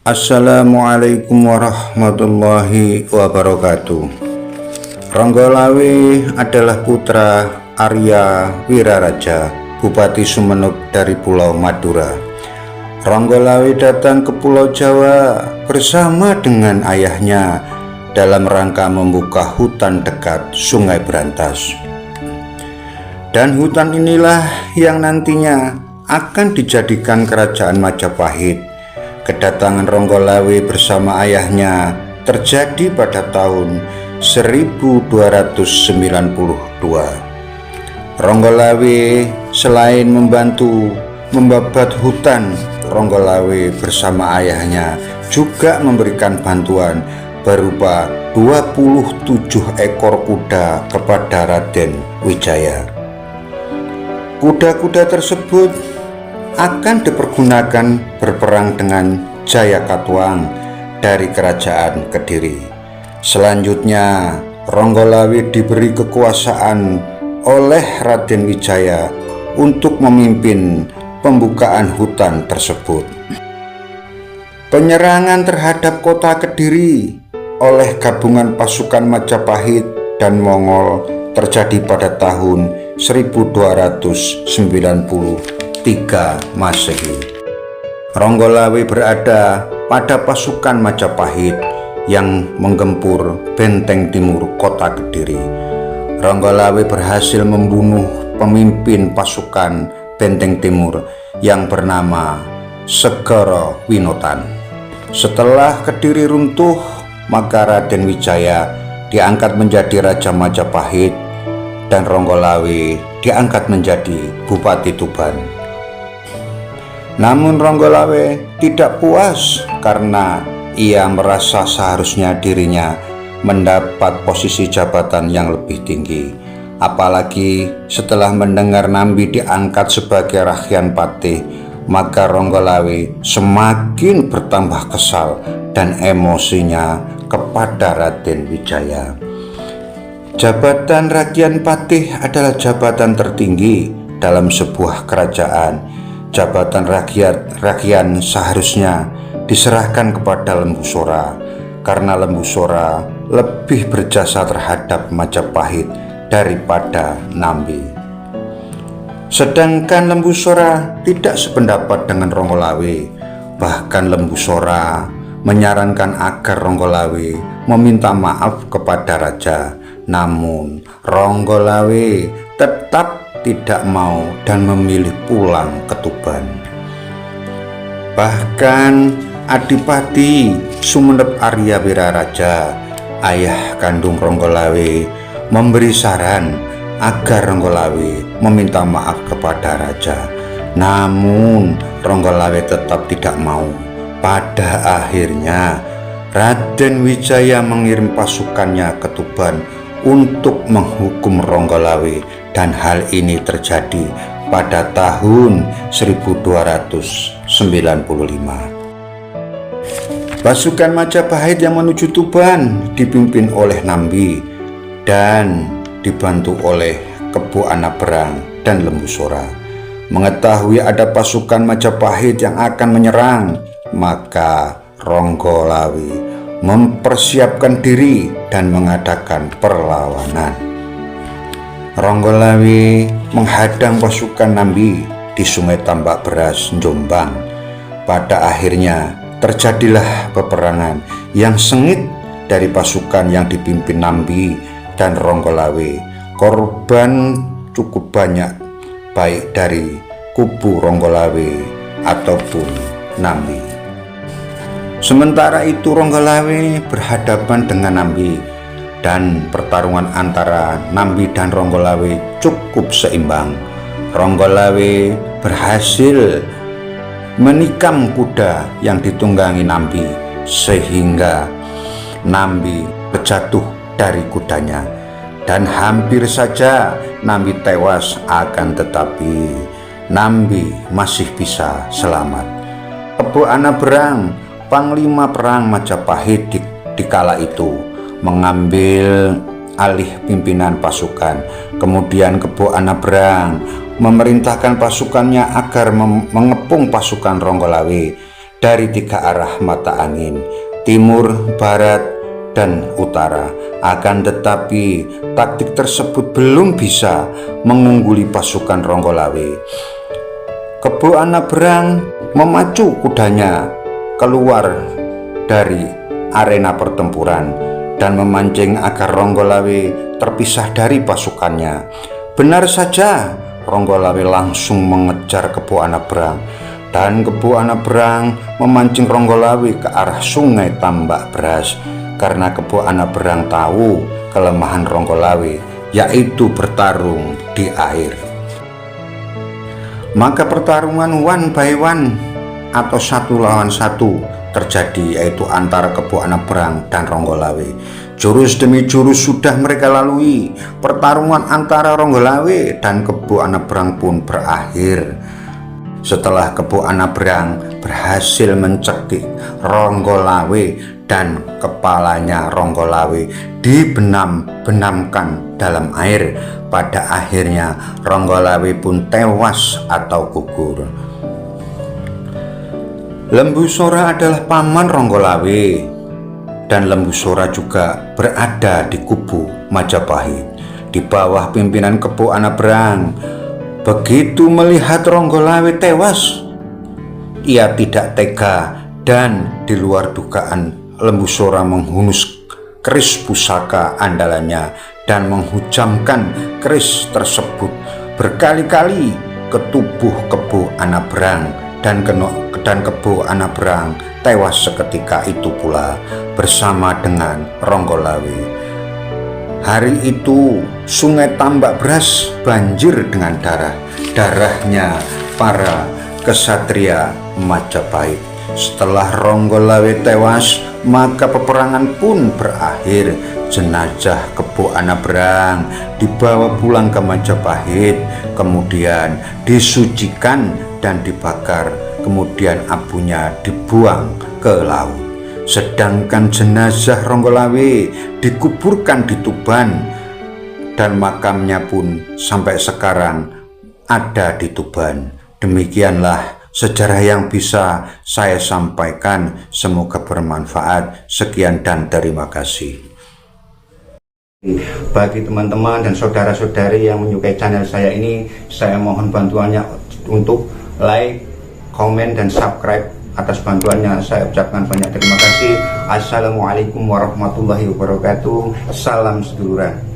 Assalamualaikum warahmatullahi wabarakatuh. Ronggolawe adalah putra Arya Wiraraja, Bupati Sumeneb dari Pulau Madura. Ronggolawe datang ke Pulau Jawa bersama dengan ayahnya dalam rangka membuka hutan dekat Sungai Brantas. Dan hutan inilah yang nantinya akan dijadikan kerajaan Majapahit. Kedatangan Ronggolawe bersama ayahnya terjadi pada tahun 1292. Ronggolawe selain membantu membabat hutan, Ronggolawe bersama ayahnya juga memberikan bantuan berupa 27 ekor kuda kepada Raden Wijaya. Kuda-kuda tersebut akan dipergunakan berperang dengan Jayakatwang dari Kerajaan Kediri. Selanjutnya, Ronggolawe diberi kekuasaan oleh Raden Wijaya untuk memimpin pembukaan hutan tersebut. Penyerangan terhadap kota Kediri oleh gabungan pasukan Majapahit dan Mongol terjadi pada tahun 1293 Masehi. Ronggolawe berada pada pasukan Majapahit yang menggempur benteng timur kota Kediri. Ronggolawe berhasil membunuh pemimpin pasukan benteng timur yang bernama Segara Winotan. Setelah Kediri runtuh, maka Raden Wijaya diangkat menjadi Raja Majapahit dan Ronggolawe diangkat menjadi Bupati Tuban. Namun Ronggolawe tidak puas karena ia merasa seharusnya dirinya mendapat posisi jabatan yang lebih tinggi. Apalagi setelah mendengar Nambi diangkat sebagai Rakyan Patih, maka Ronggolawe semakin bertambah kesal dan emosinya kepada Raden Wijaya. Jabatan Rakyan Patih adalah jabatan tertinggi dalam sebuah kerajaan. Jabatan Rakyan seharusnya diserahkan kepada Lembu Sora, karena Lembu Sora lebih berjasa terhadap Majapahit daripada Nambi. Sedangkan Lembu Sora tidak sependapat dengan Ronggolawe. Bahkan Lembu Sora menyarankan agar Ronggolawe meminta maaf kepada raja. Namun Ronggolawe tetap tidak mau dan memilih pulang ke Tuban. Bahkan Adipati Sumeneb Arya Wiraraja, ayah kandung Ronggolawe, memberi saran agar Ronggolawe meminta maaf kepada raja. Namun Ronggolawe tetap tidak mau. Pada akhirnya Raden Wijaya mengirim pasukannya ke Tuban untuk menghukum Ronggolawe, dan hal ini terjadi pada tahun 1295. Pasukan Majapahit yang menuju Tuban dipimpin oleh Nambi dan dibantu oleh Kebo Anabrang dan Lembu Sora. Mengetahui ada pasukan Majapahit yang akan menyerang, maka Ronggolawe mempersiapkan diri dan mengadakan perlawanan. Ronggolawe menghadang pasukan Nambi di Sungai Tambak Beras, Jombang. Pada akhirnya terjadilah peperangan yang sengit dari pasukan yang dipimpin Nambi dan Ronggolawe. Korban cukup banyak, baik dari kubu Ronggolawe ataupun Nambi. Sementara itu Ronggolawe berhadapan dengan Nambi, dan pertarungan antara Nambi dan Ronggolawe cukup seimbang. Ronggolawe berhasil menikam kuda yang ditunggangi Nambi, sehingga Nambi terjatuh dari kudanya dan hampir saja Nambi tewas, akan tetapi Nambi masih bisa selamat. Kebo Anabrang, panglima perang Majapahit di kala itu, mengambil alih pimpinan pasukan. Kemudian Kebo Anabrang memerintahkan pasukannya agar mengepung pasukan Ronggolawe dari 3 arah mata angin, timur, barat, dan utara. Akan tetapi taktik tersebut belum bisa mengungguli pasukan Ronggolawe. Kebo Anabrang memacu kudanya keluar dari arena pertempuran dan memancing agar Ronggolawe terpisah dari pasukannya. Benar saja, Ronggolawe langsung mengejar Kebo Anabrang, dan Kebo Anabrang memancing Ronggolawe ke arah Sungai Tambak Beras karena Kebo Anabrang tahu kelemahan Ronggolawe, yaitu bertarung di air. Maka pertarungan one by one atau 1 lawan 1 terjadi, yaitu antara Kebo Anabrang dan Ronggolawe. Jurus demi jurus sudah mereka lalui. Pertarungan antara Ronggolawe dan Kebo Anabrang pun berakhir setelah Kebo Anabrang berhasil mencekik Ronggolawe dan kepalanya Ronggolawe dibenam-benamkan dalam air. Pada akhirnya Ronggolawe pun tewas atau gugur. Lembusora adalah paman Ronggolawe, dan Lembusora juga berada di kubu Majapahit di bawah pimpinan Kebo Anabrang. Begitu melihat Ronggolawe tewas, ia tidak tega, dan di luar dugaan Lembusora menghunus keris pusaka andalannya dan menghujamkan keris tersebut berkali-kali ke tubuh Kebo Anabrang, dan Kebo Anabrang tewas seketika itu pula bersama dengan Ronggolawe. Hari itu Sungai Tambak Beras banjir dengan darahnya para kesatria Majapahit. Setelah Ronggolawe tewas, maka peperangan pun berakhir. Jenazah Kebo Anabrang dibawa pulang ke Majapahit, kemudian disucikan dan dibakar, kemudian abunya dibuang ke laut. Sedangkan jenazah Ronggolawe dikuburkan di Tuban, dan makamnya pun sampai sekarang ada di Tuban. Demikianlah sejarah yang bisa saya sampaikan. Semoga bermanfaat. Sekian dan terima kasih. Bagi teman-teman dan saudara-saudari yang menyukai channel saya ini, saya mohon bantuannya untuk like, komen, dan subscribe. Atas bantuannya saya ucapkan banyak terima kasih. Assalamualaikum warahmatullahi wabarakatuh. Salam seduluran.